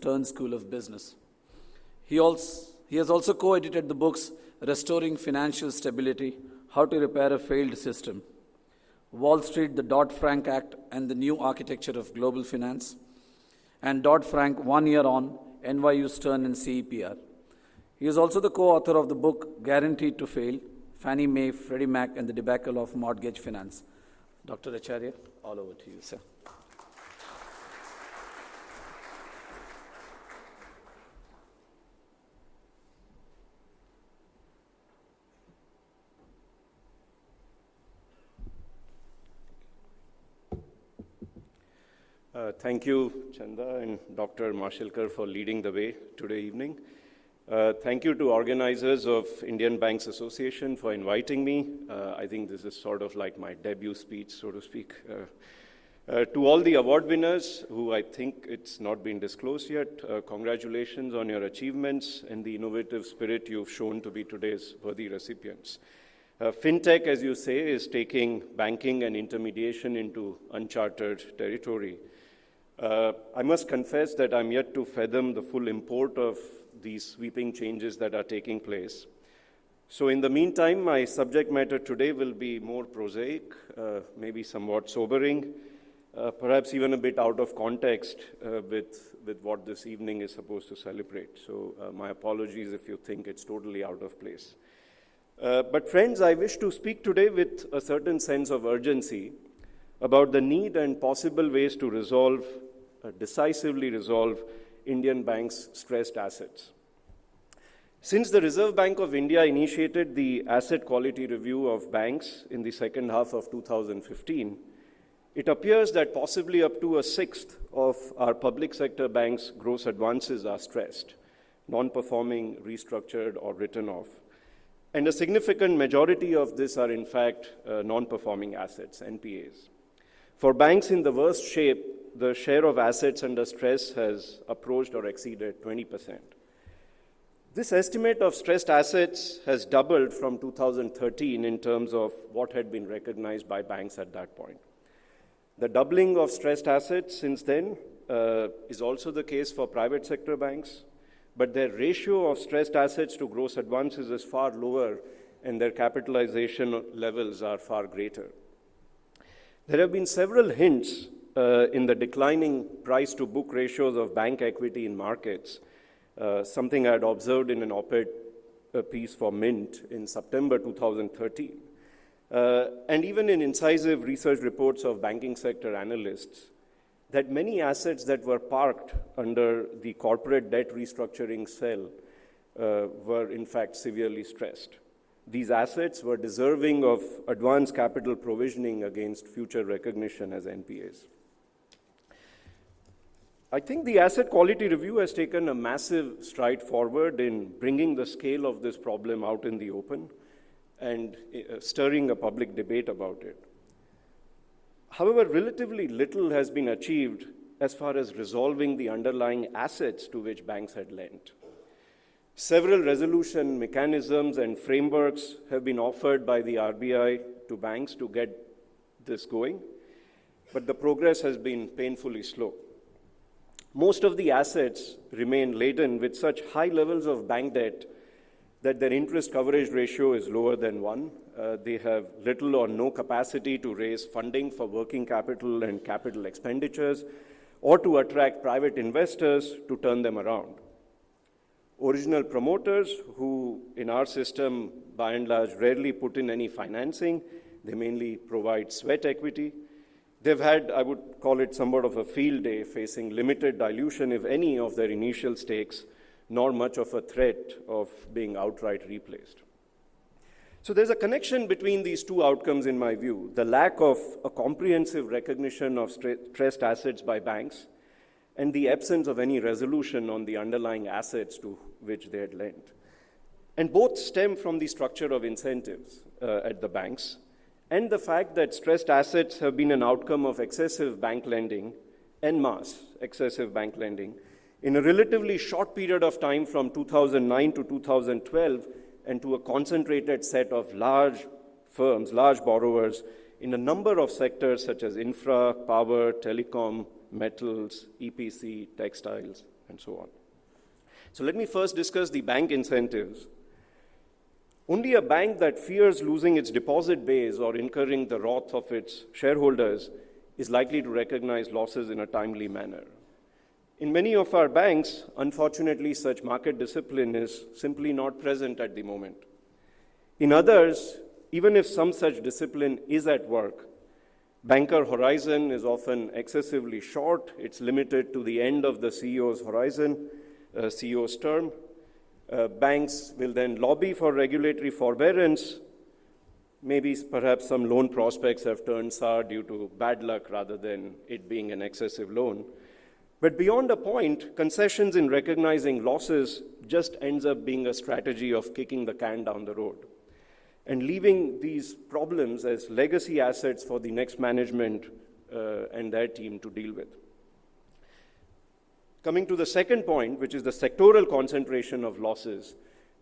Stern School of Business. He has also co-edited the books Restoring Financial Stability, How to Repair a Failed System, Wall Street, the Dodd-Frank Act, and the New Architecture of Global Finance, and Dodd-Frank 1 Year On, NYU Stern and CEPR. He is also the co-author of the book Guaranteed to Fail, Fannie Mae, Freddie Mac, and the Debacle of Mortgage Finance. Dr. Acharya, all over to you, sir. Thank you, Chanda and Dr. Marshallkar, for leading the way today evening. Thank you to organizers of Indian Banks Association for inviting me. I think this is sort of like my debut speech, so to speak. To all the award winners, who I think it's not been disclosed yet, congratulations on your achievements and the innovative spirit you've shown to be today's worthy recipients. FinTech, as you say, is taking banking and intermediation into uncharted territory. I must confess that I'm yet to fathom the full import of these sweeping changes that are taking place. So in the meantime, my subject matter today will be more prosaic, maybe somewhat sobering, perhaps even a bit out of context with what this evening is supposed to celebrate. So my apologies if you think it's totally out of place. But friends, I wish to speak today with a certain sense of urgency about the need and possible ways to decisively resolve Indian banks' stressed assets. Since the Reserve Bank of India initiated the asset quality review of banks in the second half of 2015, it appears that possibly up to a sixth of our public sector banks' gross advances are stressed, non-performing, restructured, or written off. And a significant majority of this are, in fact, non-performing assets, NPAs. For banks in the worst shape, the share of assets under stress has approached or exceeded 20%. This estimate of stressed assets has doubled from 2013 in terms of what had been recognized by banks at that point. The doubling of stressed assets since then is also the case for private sector banks, but their ratio of stressed assets to gross advances is far lower and their capitalization levels are far greater. There have been several hints in the declining price-to-book ratios of bank equity in markets, something I had observed in an op-ed piece for Mint in September 2013. And even in incisive research reports of banking sector analysts, that many assets that were parked under the corporate debt restructuring cell were in fact severely stressed. These assets were deserving of advanced capital provisioning against future recognition as NPAs. I think the asset quality review has taken a massive stride forward in bringing the scale of this problem out in the open and stirring a public debate about it. However, relatively little has been achieved as far as resolving the underlying assets to which banks had lent. Several resolution mechanisms and frameworks have been offered by the RBI to banks to get this going, but the progress has been painfully slow. Most of the assets remain laden with such high levels of bank debt that their interest coverage ratio is lower than 1. They have little or no capacity to raise funding for working capital and capital expenditures or to attract private investors to turn them around. Original promoters, who in our system by and large rarely put in any financing, they mainly provide sweat equity. They've had, I would call it, somewhat of a field day, facing limited dilution, if any, of their initial stakes, nor much of a threat of being outright replaced. So there's a connection between these two outcomes, in my view: the lack of a comprehensive recognition of stressed assets by banks and the absence of any resolution on the underlying assets to which they had lent. And both stem from the structure of incentives at the banks and the fact that stressed assets have been an outcome of excessive bank lending, en masse excessive bank lending, in a relatively short period of time from 2009 to 2012, and to a concentrated set of large firms, large borrowers, in a number of sectors such as infra, power, telecom, metals, EPC, textiles, and so on. So let me first discuss the bank incentives. Only a bank that fears losing its deposit base or incurring the wrath of its shareholders is likely to recognize losses in a timely manner. In many of our banks, unfortunately, such market discipline is simply not present at the moment. In others, even if some such discipline is at work, banker horizon is often excessively short. It's limited to the end of the CEO's horizon, CEO's term. Banks will then lobby for regulatory forbearance. Maybe perhaps some loan prospects have turned sour due to bad luck rather than it being an excessive loan. But beyond a point, concessions in recognizing losses just ends up being a strategy of kicking the can down the road and leaving these problems as legacy assets for the next management and their team to deal with. Coming to the second point, which is the sectoral concentration of losses,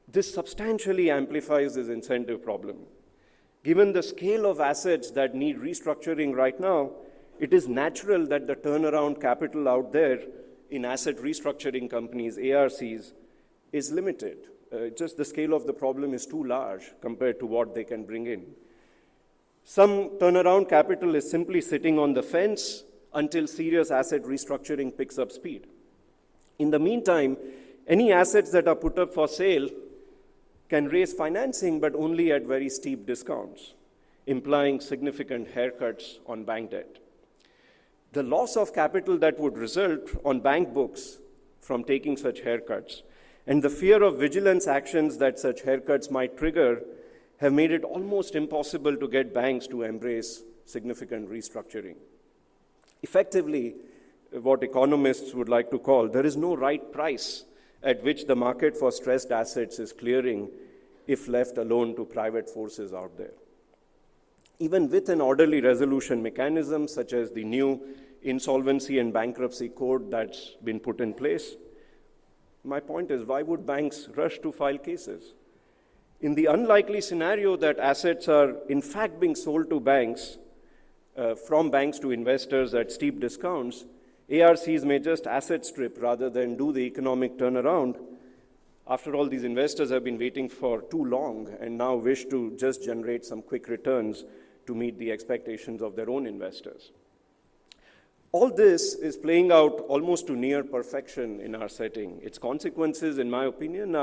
this substantially amplifies this incentive problem. Given the scale of assets that need restructuring right now, it is natural that the turnaround capital out there in asset restructuring companies, ARCs, is limited. Just the scale of the problem is too large compared to what they can bring in. Some turnaround capital is simply sitting on the fence until serious asset restructuring picks up speed. In the meantime, any assets that are put up for sale can raise financing, but only at very steep discounts, implying significant haircuts on bank debt. The loss of capital that would result on bank books from taking such haircuts and the fear of vigilance actions that such haircuts might trigger have made it almost impossible to get banks to embrace significant restructuring. Effectively, what economists would like to call, there is no right price at which the market for stressed assets is clearing if left alone to private forces out there. Even with an orderly resolution mechanism, such as the new insolvency and bankruptcy code that's been put in place, my point is, why would banks rush to file cases? In the unlikely scenario that assets are in fact being sold to banks, from banks to investors at steep discounts, ARCs may just asset strip rather than do the economic turnaround. After all, these investors have been waiting for too long and now wish to just generate some quick returns to meet the expectations of their own investors. All this is playing out almost to near perfection in our setting. Its consequences, in my opinion,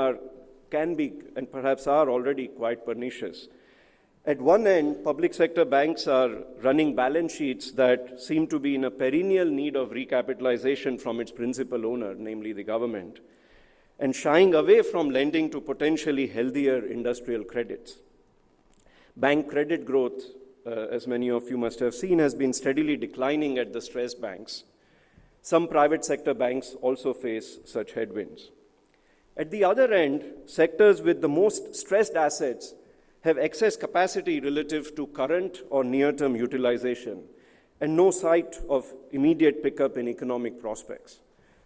can be and perhaps are already quite pernicious. At one end, public sector banks are running balance sheets that seem to be in a perennial need of recapitalization from its principal owner, namely the government, and shying away from lending to potentially healthier industrial credits. Bank credit growth, as many of you must have seen, has been steadily declining at the stressed banks. Some private sector banks also face such headwinds. At the other end, sectors with the most stressed assets have excess capacity relative to current or near-term utilization and no sight of immediate pickup in economic prospects.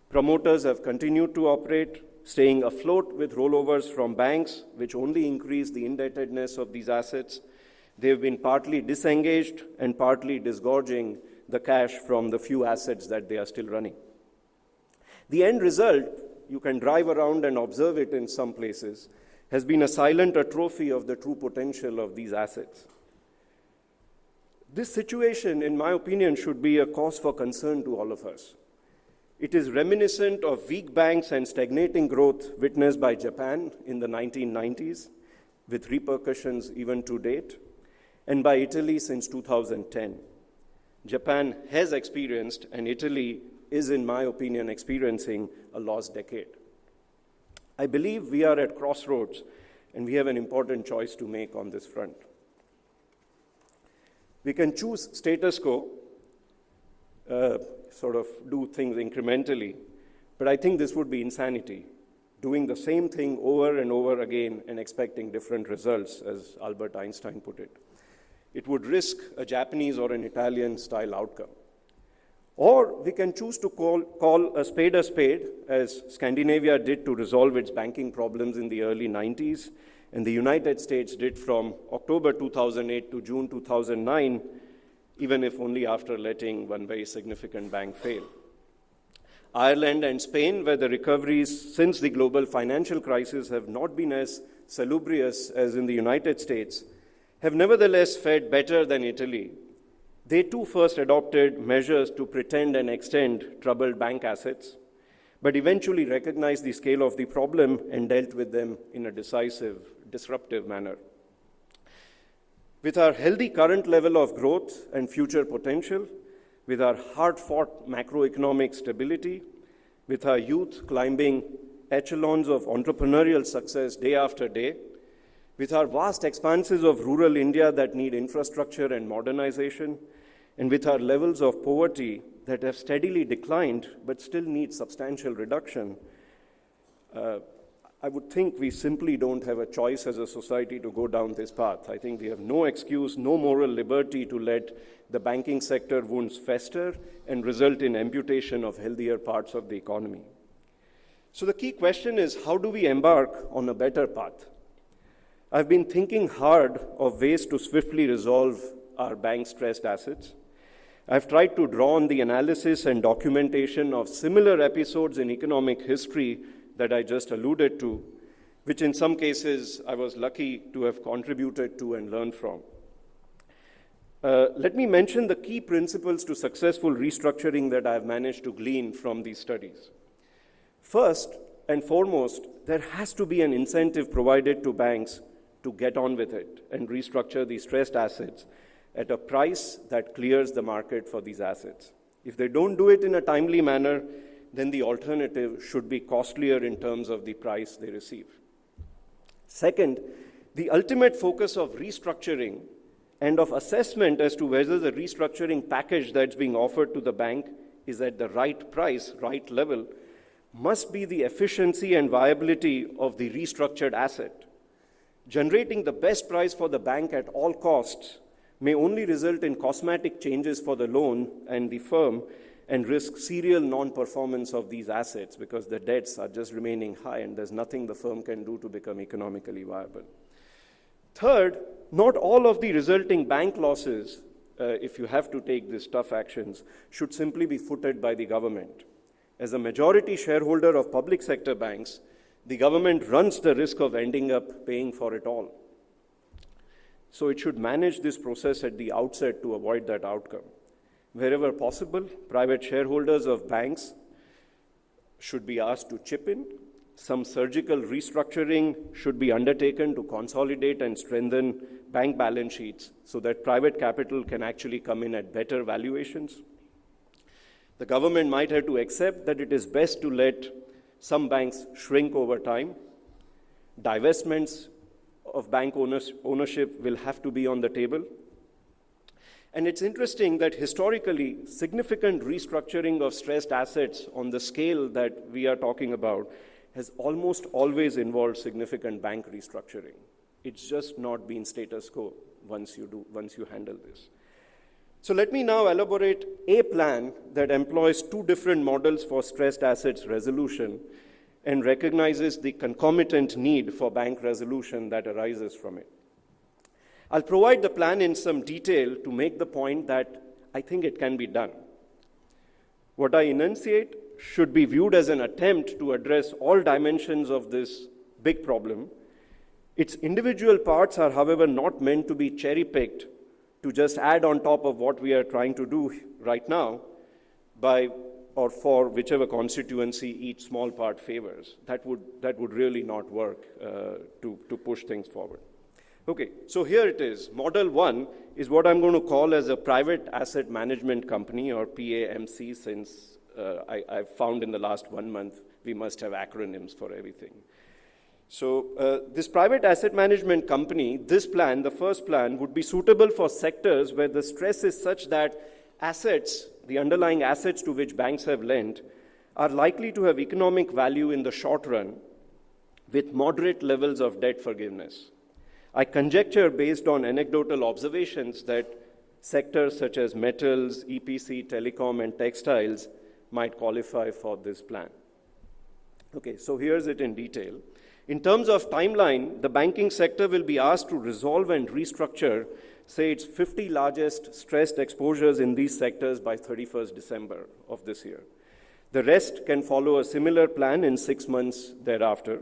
Promoters have continued to operate, staying afloat with rollovers from banks, which only increase the indebtedness of these assets. They've been partly disengaged and partly disgorging the cash from the few assets that they are still running. The end result, you can drive around and observe it in some places, has been a silent atrophy of the true potential of these assets. This situation, in my opinion, should be a cause for concern to all of us. It is reminiscent of weak banks and stagnating growth witnessed by Japan in the 1990s, with repercussions even to date, and by Italy since 2010. Japan has experienced, and Italy is, in my opinion, experiencing a lost decade. I believe we are at crossroads, and we have an important choice to make on this front. We can choose status quo, sort of do things incrementally, but I think this would be insanity, doing the same thing over and over again and expecting different results, as Albert Einstein put it. It would risk a Japanese or an Italian-style outcome. Or we can choose to call a spade, as Scandinavia did to resolve its banking problems in the early 90s, and the United States did from October 2008 to June 2009, even if only after letting one very significant bank fail. Ireland and Spain, where the recoveries since the global financial crisis have not been as salubrious as in the United States, have nevertheless fared better than Italy. They too first adopted measures to pretend and extend troubled bank assets, but eventually recognized the scale of the problem and dealt with them in a decisive, disruptive manner. With our healthy current level of growth and future potential, with our hard-fought macroeconomic stability, with our youth climbing echelons of entrepreneurial success day after day, with our vast expanses of rural India that need infrastructure and modernization, and with our levels of poverty that have steadily declined but still need substantial reduction, I would think we simply don't have a choice as a society to go down this path. I think we have no excuse, no moral liberty to let the banking sector wounds fester and result in amputation of healthier parts of the economy. So the key question is, how do we embark on a better path? I've been thinking hard of ways to swiftly resolve our bank stressed assets. I've tried to draw on the analysis and documentation of similar episodes in economic history that I just alluded to, which in some cases I was lucky to have contributed to and learned from. Let me mention the key principles to successful restructuring that I've managed to glean from these studies. First and foremost, there has to be an incentive provided to banks to get on with it and restructure these stressed assets at a price that clears the market for these assets. If they don't do it in a timely manner, then the alternative should be costlier in terms of the price they receive. Second, the ultimate focus of restructuring and of assessment as to whether the restructuring package that's being offered to the bank is at the right price, right level, must be the efficiency and viability of the restructured asset. Generating the best price for the bank at all costs may only result in cosmetic changes for the loan and the firm and risk serial non-performance of these assets because the debts are just remaining high and there's nothing the firm can do to become economically viable. Third, not all of the resulting bank losses, if you have to take these tough actions, should simply be footed by the government. As a majority shareholder of public sector banks, the government runs the risk of ending up paying for it all. So it should manage this process at the outset to avoid that outcome. Wherever possible, private shareholders of banks should be asked to chip in. Some surgical restructuring should be undertaken to consolidate and strengthen bank balance sheets so that private capital can actually come in at better valuations. The government might have to accept that it is best to let some banks shrink over time. Divestments of bank ownership will have to be on the table. And it's interesting that historically, significant restructuring of stressed assets on the scale that we are talking about has almost always involved significant bank restructuring. It's just not been status quo once you handle this. So let me now elaborate a plan that employs two different models for stressed assets resolution and recognizes the concomitant need for bank resolution that arises from it. I'll provide the plan in some detail to make the point that I think it can be done. What I enunciate should be viewed as an attempt to address all dimensions of this big problem. Its individual parts are, however, not meant to be cherry-picked to just add on top of what we are trying to do right now by or for whichever constituency each small part favors. That would really not work to push things forward. Okay, so here it is. Model 1 is what I'm going to call as a private asset management company, or PAMC, since I've found in the last 1 month we must have acronyms for everything. So this private asset management company, this plan, the first plan, would be suitable for sectors where the stress is such that assets, the underlying assets to which banks have lent, are likely to have economic value in the short run with moderate levels of debt forgiveness. I conjecture based on anecdotal observations that sectors such as metals, EPC, telecom, and textiles might qualify for this plan. Okay, so here's it in detail. In terms of timeline, the banking sector will be asked to resolve and restructure, say, its 50 largest stressed exposures in these sectors by 31st December of this year. The rest can follow a similar plan in 6 months thereafter.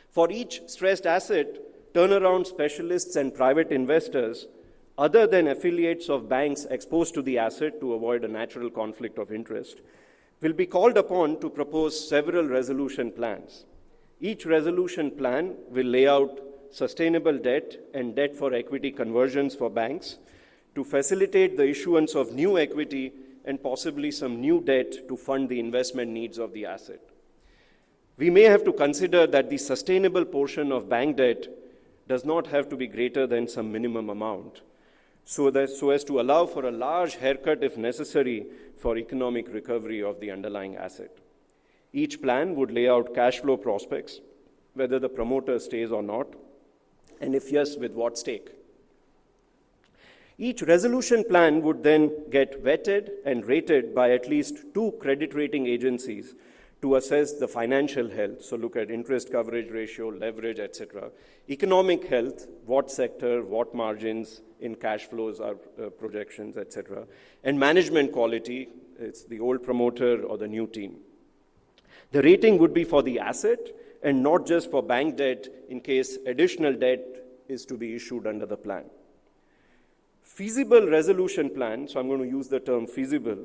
For each stressed asset, turnaround specialists and private investors, other than affiliates of banks exposed to the asset to avoid a natural conflict of interest, will be called upon to propose several resolution plans. Each resolution plan will lay out sustainable debt and debt for equity conversions for banks to facilitate the issuance of new equity and possibly some new debt to fund the investment needs of the asset. We may have to consider that the sustainable portion of bank debt does not have to be greater than some minimum amount, so as to allow for a large haircut if necessary for economic recovery of the underlying asset. Each plan would lay out cash flow prospects, whether the promoter stays or not, and if yes, with what stake. Each resolution plan would then get vetted and rated by at least 2 credit rating agencies to assess the financial health, so look at interest coverage ratio, leverage, etc., economic health, what sector, what margins in cash flows are projections, etc., and management quality, it's the old promoter or the new team. The rating would be for the asset and not just for bank debt in case additional debt is to be issued under the plan. Feasible resolution plan, so I'm going to use the term feasible.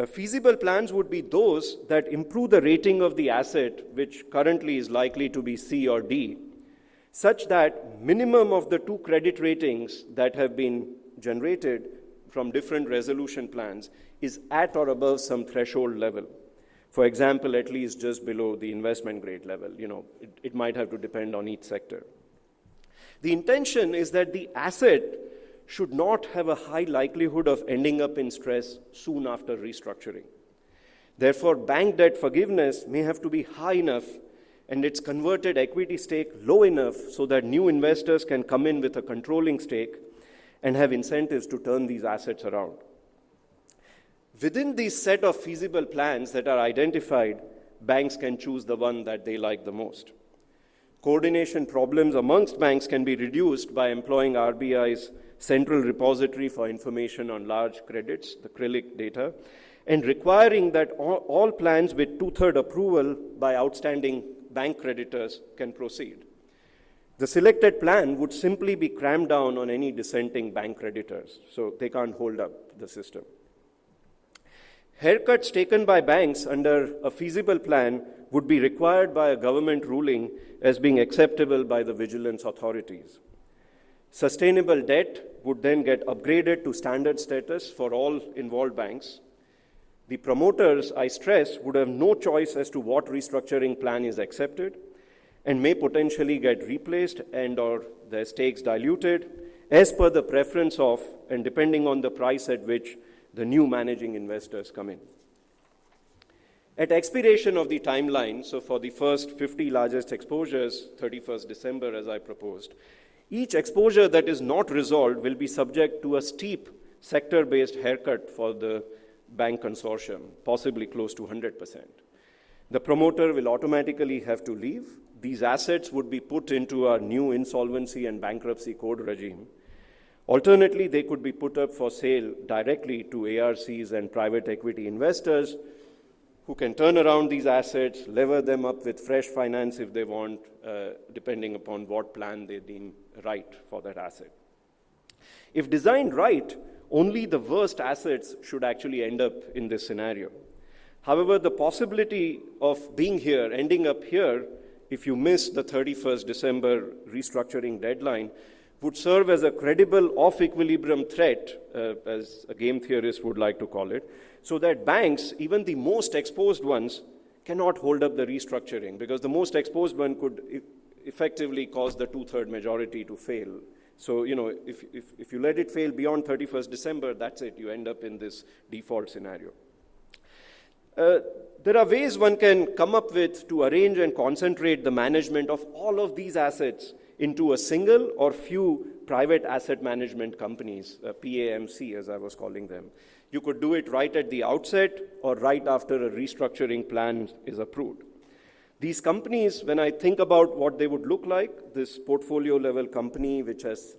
Feasible plans would be those that improve the rating of the asset, which currently is likely to be C or D, such that minimum of the 2 credit ratings that have been generated from different resolution plans is at or above some threshold level. For example, at least just below the investment grade level. It might have to depend on each sector. The intention is that the asset should not have a high likelihood of ending up in stress soon after restructuring. Therefore, bank debt forgiveness may have to be high enough and its converted equity stake low enough so that new investors can come in with a controlling stake and have incentives to turn these assets around. Within this set of feasible plans that are identified, banks can choose the one that they like the most. Coordination problems amongst banks can be reduced by employing RBI's Central Repository for Information on Large Credits, the CRILIC data, and requiring that all plans with 2/3 approval by outstanding bank creditors can proceed. The selected plan would simply be crammed down on any dissenting bank creditors, so they can't hold up the system. Haircuts taken by banks under a feasible plan would be required by a government ruling as being acceptable by the vigilance authorities. Sustainable debt would then get upgraded to standard status for all involved banks. The promoters, I stress, would have no choice as to what restructuring plan is accepted and may potentially get replaced and or their stakes diluted as per the preference of and depending on the price at which the new managing investors come in. At expiration of the timeline, so for the first 50 largest exposures, 31st December as I proposed, each exposure that is not resolved will be subject to a steep sector-based haircut for the bank consortium, possibly close to 100%. The promoter will automatically have to leave. These assets would be put into our new insolvency and bankruptcy code regime. Alternately, they could be put up for sale directly to ARCs and private equity investors who can turn around these assets, lever them up with fresh finance if they want, depending upon what plan they deem right for that asset. If designed right, only the worst assets should actually end up in this scenario. However, the possibility of being here, ending up here, if you miss the 31st December restructuring deadline, would serve as a credible off-equilibrium threat, as a game theorist would like to call it, so that banks, even the most exposed ones, cannot hold up the restructuring, because the most exposed one could effectively cause the 2/3 majority to fail. So, if you let it fail beyond 31st December, that's it. You end up in this default scenario. There are ways one can come up with to arrange and concentrate the management of all of these assets into a single or few private asset management companies, PAMC as I was calling them. You could do it right at the outset or right after a restructuring plan is approved. These companies, when I think about what they would look like, this portfolio level company which has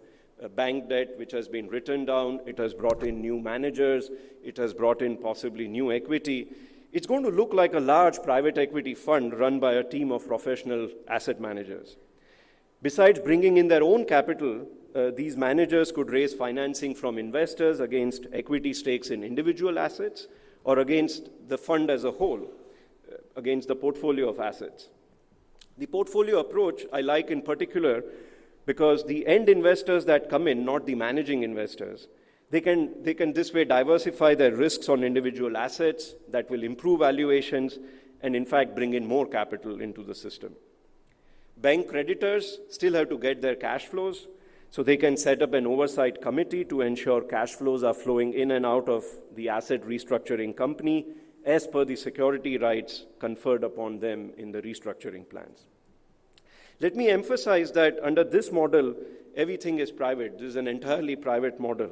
bank debt which has been written down, it has brought in new managers, it has brought in possibly new equity, it's going to look like a large private equity fund run by a team of professional asset managers. Besides bringing in their own capital, these managers could raise financing from investors against equity stakes in individual assets or against the fund as a whole, against the portfolio of assets. The portfolio approach I like in particular because the end investors that come in, not the managing investors, they can this way diversify their risks on individual assets that will improve valuations and in fact bring in more capital into the system. Bank creditors still have to get their cash flows, so they can set up an oversight committee to ensure cash flows are flowing in and out of the asset restructuring company as per the security rights conferred upon them in the restructuring plans. Let me emphasize that under this model, everything is private. This is an entirely private model.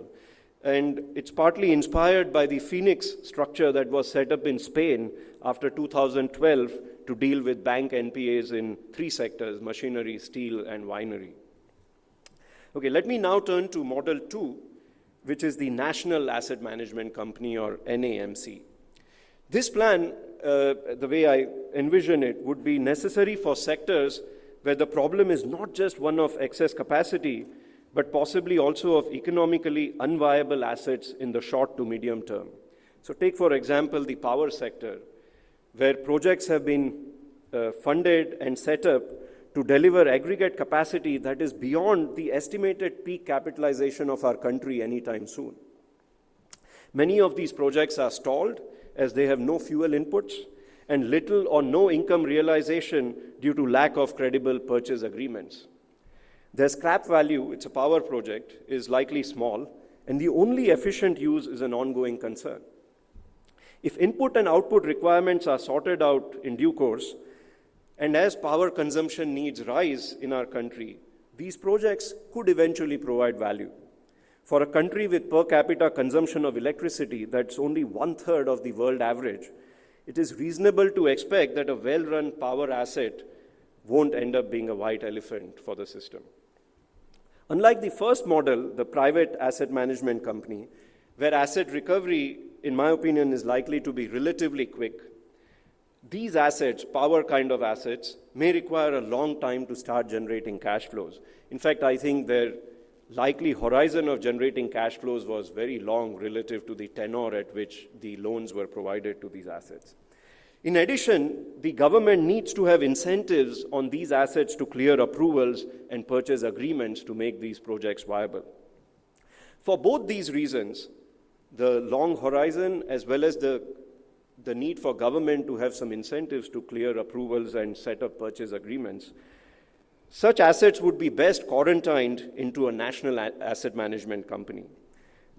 And it's partly inspired by the Phoenix structure that was set up in Spain after 2012 to deal with bank NPAs in three sectors: machinery, steel, and winery. Okay, let me now turn to Model 2, which is the National Asset Management Company, or NAMC. This plan, the way I envision it, would be necessary for sectors where the problem is not just one of excess capacity, but possibly also of economically unviable assets in the short to medium term. So take, for example, the power sector, where projects have been funded and set up to deliver aggregate capacity that is beyond the estimated peak capitalization of our country anytime soon. Many of these projects are stalled as they have no fuel inputs and little or no income realization due to lack of credible purchase agreements. Their scrap value, it's a power project, is likely small, and the only efficient use is an ongoing concern. If input and output requirements are sorted out in due course, and as power consumption needs rise in our country, these projects could eventually provide value. For a country with per capita consumption of electricity that's only 1/3 of the world average, it is reasonable to expect that a well-run power asset won't end up being a white elephant for the system. Unlike the first model, the private asset management company, where asset recovery, in my opinion, is likely to be relatively quick, these assets, power kind of assets, may require a long time to start generating cash flows. In fact, I think their likely horizon of generating cash flows was very long relative to the tenor at which the loans were provided to these assets. In addition, the government needs to have incentives on these assets to clear approvals and purchase agreements to make these projects viable. For both these reasons, the long horizon as well as the need for government to have some incentives to clear approvals and set up purchase agreements, such assets would be best quarantined into a national asset management company.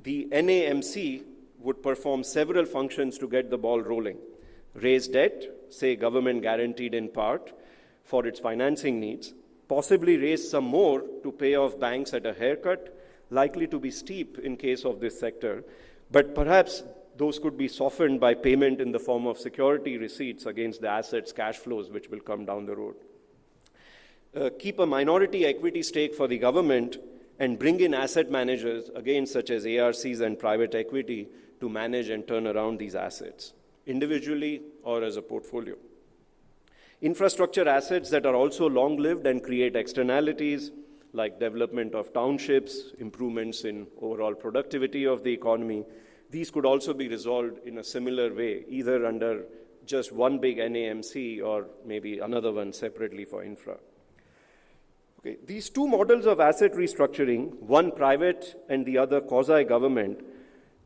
The NAMC would perform several functions to get the ball rolling: raise debt, say government guaranteed in part, for its financing needs, possibly raise some more to pay off banks at a haircut, likely to be steep in case of this sector, but perhaps those could be softened by payment in the form of security receipts against the assets' cash flows, which will come down the road. Keep a minority equity stake for the government and bring in asset managers, again such as ARCs and private equity, to manage and turn around these assets, individually or as a portfolio. Infrastructure assets that are also long-lived and create externalities like development of townships, improvements in overall productivity of the economy, these could also be resolved in a similar way, either under just one big NAMC or maybe another one separately for infra. Okay, these two models of asset restructuring, one private and the other quasi-government,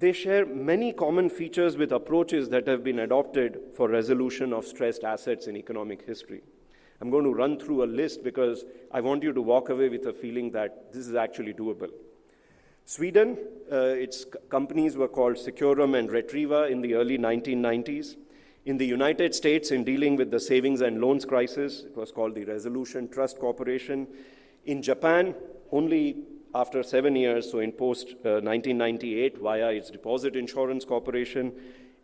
they share many common features with approaches that have been adopted for resolution of stressed assets in economic history. I'm going to run through a list because I want you to walk away with a feeling that this is actually doable. Sweden, its companies were called Securum and Retriva in the early 1990s. In the United States, in dealing with the savings and loans crisis, it was called the Resolution Trust Corporation. In Japan, only after 7 years, so in post-1998, via its Deposit Insurance Corporation.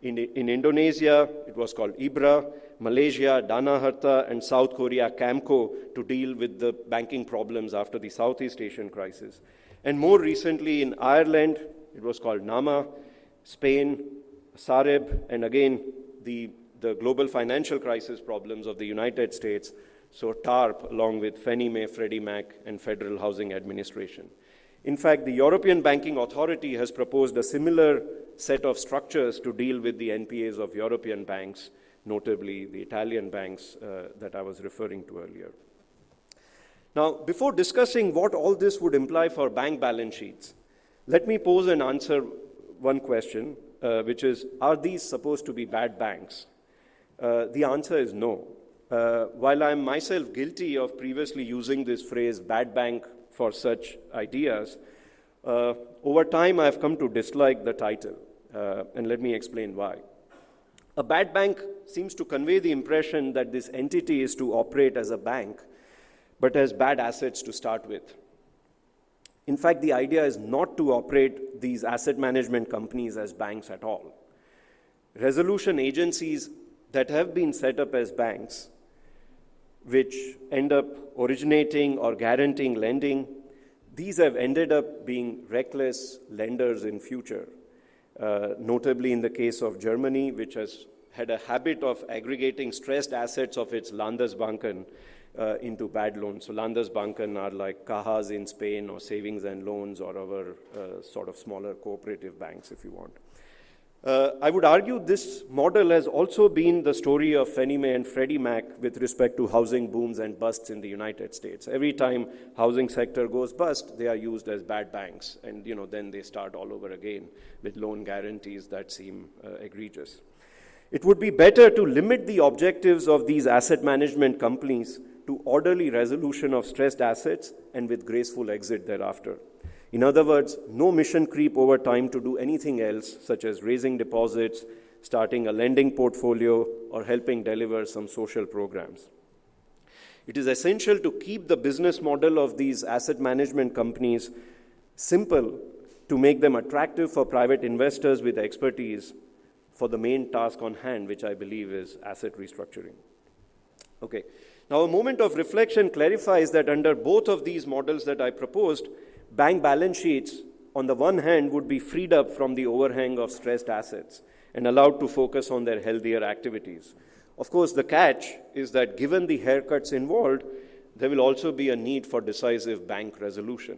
In Indonesia, it was called IBRA, Malaysia, Dana Harta, and South Korea, Camco, to deal with the banking problems after the Southeast Asian crisis. And more recently in Ireland, it was called NAMA, Spain, Sareb, and again, the the global financial crisis problems of the United States, so TARP, along with Fannie Mae, Freddie Mac, and Federal Housing Administration. In fact, the European Banking Authority has proposed a similar set of structures to deal with the NPAs of European banks, notably the Italian banks that I was referring to earlier. Now, before discussing what all this would imply for bank balance sheets, let me pose and answer one question, which is, are these supposed to be bad banks? The answer is no. While I am myself guilty of previously using this phrase, bad bank, for such ideas, over time I have come to dislike the title, and let me explain why. A bad bank seems to convey the impression that this entity is to operate as a bank, but has bad assets to start with. In fact, the idea is not to operate these asset management companies as banks at all. Resolution agencies that have been set up as banks, which end up originating or guaranteeing lending, these have ended up being reckless lenders in future, notably in the case of Germany, which has had a habit of aggregating stressed assets of its Landesbanken into bad loans. So Landesbanken are like cajas in Spain, or savings and loans, or our sort of smaller cooperative banks, if you want. I would argue this model has also been the story of Fannie Mae and Freddie Mac with respect to housing booms and busts in the United States. Every time housing sector goes bust, they are used as bad banks, and then they start all over again with loan guarantees that seem egregious. It would be better to limit the objectives of these asset management companies to orderly resolution of stressed assets and with graceful exit thereafter. In other words, no mission creep over time to do anything else, such as raising deposits, starting a lending portfolio, or helping deliver some social programs. It is essential to keep the business model of these asset management companies simple to make them attractive for private investors with expertise for the main task on hand, which I believe is asset restructuring. Okay. Now, a moment of reflection clarifies that under both of these models that I proposed, bank balance sheets, on the one hand, would be freed up from the overhang of stressed assets and allowed to focus on their healthier activities. Of course, the catch is that given the haircuts involved, there will also be a need for decisive bank resolution.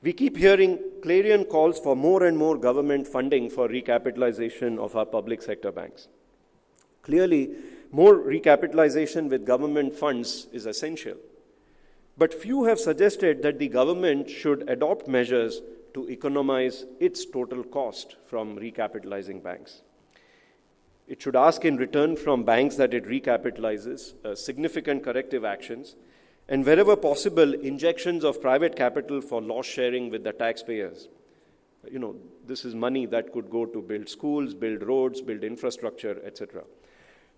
We keep hearing clarion calls for more and more government funding for recapitalization of our public sector banks. Clearly, more recapitalization with government funds is essential. But few have suggested that the government should adopt measures to economize its total cost from recapitalizing banks. It should ask in return from banks that it recapitalizes significant corrective actions, and wherever possible, injections of private capital for loss sharing with the taxpayers. This is money that could go to build schools, build roads, build infrastructure, etc.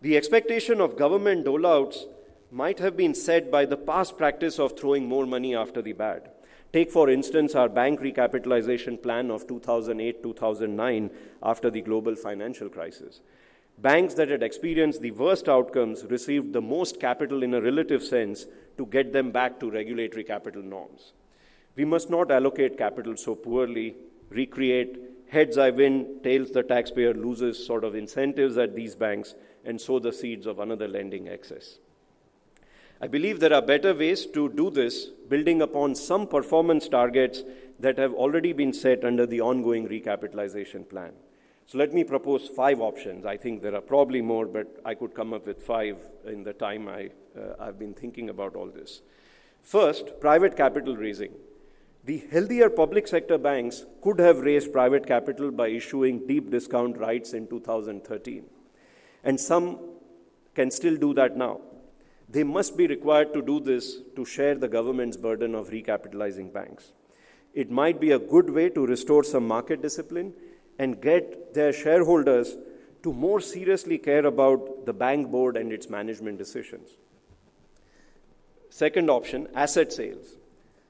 The expectation of government doleouts might have been set by the past practice of throwing more money after the bad. Take, for instance, our bank recapitalization plan of 2008-2009 after the global financial crisis. Banks that had experienced the worst outcomes received the most capital in a relative sense to get them back to regulatory capital norms. We must not allocate capital so poorly, recreate heads I win, tails the taxpayer loses sort of incentives at these banks, and sow the seeds of another lending excess. I believe there are better ways to do this, building upon some performance targets that have already been set under the ongoing recapitalization plan. So let me propose 5 options. I think there are probably more, but I could come up with 5 in the time I've been thinking about all this. First, private capital raising. The healthier public sector banks could have raised private capital by issuing deep discount rights in 2013. And some can still do that now. They must be required to do this to share the government's burden of recapitalizing banks. It might be a good way to restore some market discipline and get their shareholders to more seriously care about the bank board and its management decisions. Second option, asset sales.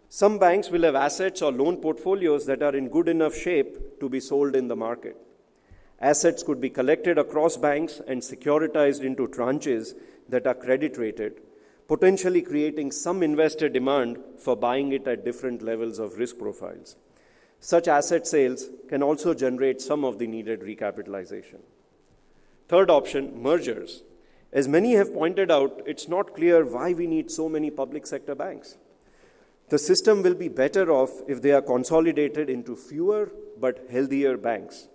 Some banks will have assets or loan portfolios that are in good enough shape to be sold in the market. Assets could be collected across banks and securitized into tranches that are credit rated, potentially creating some investor demand for buying it at different levels of risk profiles. Such asset sales can also generate some of the needed recapitalization. Third option, mergers. As many have pointed out, it's not clear why we need so many public sector banks. The system will be better off if they are consolidated into fewer but healthier banks.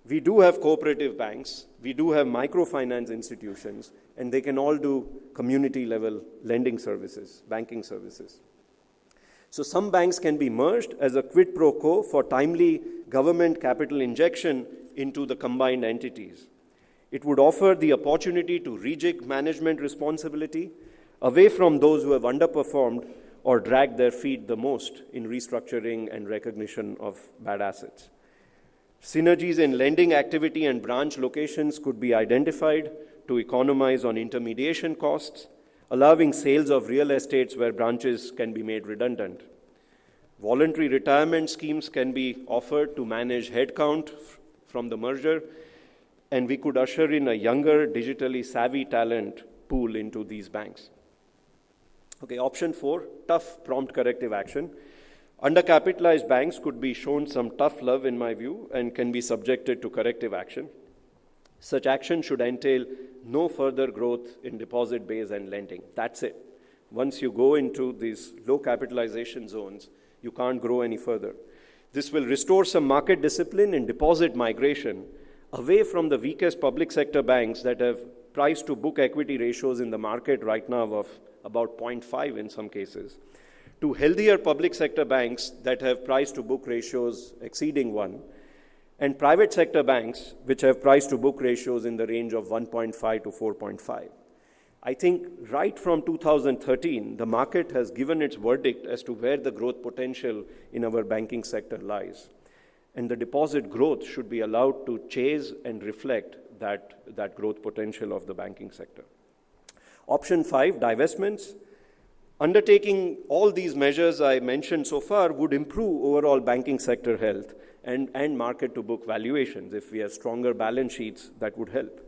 We do have cooperative banks, we do have microfinance institutions, and they can all do community-level lending services, banking services. So some banks can be merged as a quid pro quo for timely government capital injection into the combined entities. It would offer the opportunity to rejig management responsibility away from those who have underperformed or dragged their feet the most in restructuring and recognition of bad assets. Synergies in lending activity and branch locations could be identified to economize on intermediation costs, allowing sales of real estates where branches can be made redundant. Voluntary retirement schemes can be offered to manage headcount from the merger, and we could usher in a younger, digitally savvy talent pool into these banks. Okay, option 4, tough prompt corrective action. Undercapitalized banks could be shown some tough love, in my view, and can be subjected to corrective action. Such action should entail no further growth in deposit base and lending. That's it. Once you go into these low capitalization zones, you can't grow any further. This will restore some market discipline in deposit migration away from the weakest public sector banks that have price to book equity ratios in the market right now of about 0.5 in some cases, to healthier public sector banks that have price to book ratios exceeding 1, and private sector banks which have price to book ratios in the range of 1.5 to 4.5. I think right from 2013, the market has given its verdict as to where the growth potential in our banking sector lies. And the deposit growth should be allowed to chase and reflect that growth potential of the banking sector. Option 5, divestments. Undertaking all these measures I mentioned so far would improve overall banking sector health and market-to-book valuations. If we have stronger balance sheets, that would help.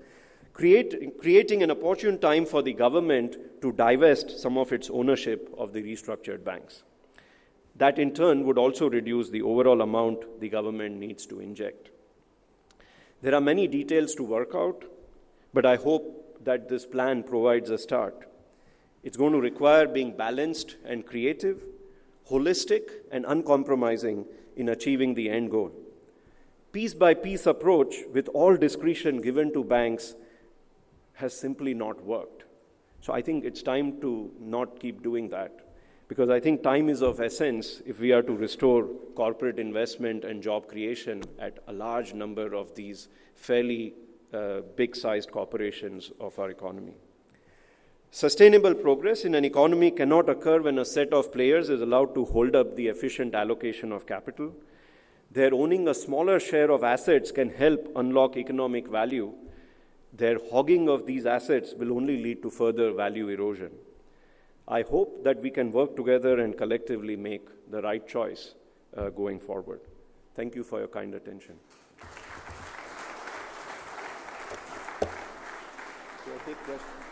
Creating an opportune time for the government to divest some of its ownership of the restructured banks. That in turn would also reduce the overall amount the government needs to inject. There are many details to work out, but I hope that this plan provides a start. It's going to require being balanced and creative, holistic and uncompromising in achieving the end goal. Piece-by-piece approach with all discretion given to banks has simply not worked. So I think it's time to not keep doing that, because I think time is of essence if we are to restore corporate investment and job creation at a large number of these fairly big-sized corporations of our economy. Sustainable progress in an economy cannot occur when a set of players is allowed to hold up the efficient allocation of capital. Their owning a smaller share of assets can help unlock economic value. Their hogging of these assets will only lead to further value erosion. I hope that we can work together and collectively make the right choice going forward. Thank you for your kind attention. Can I take questions?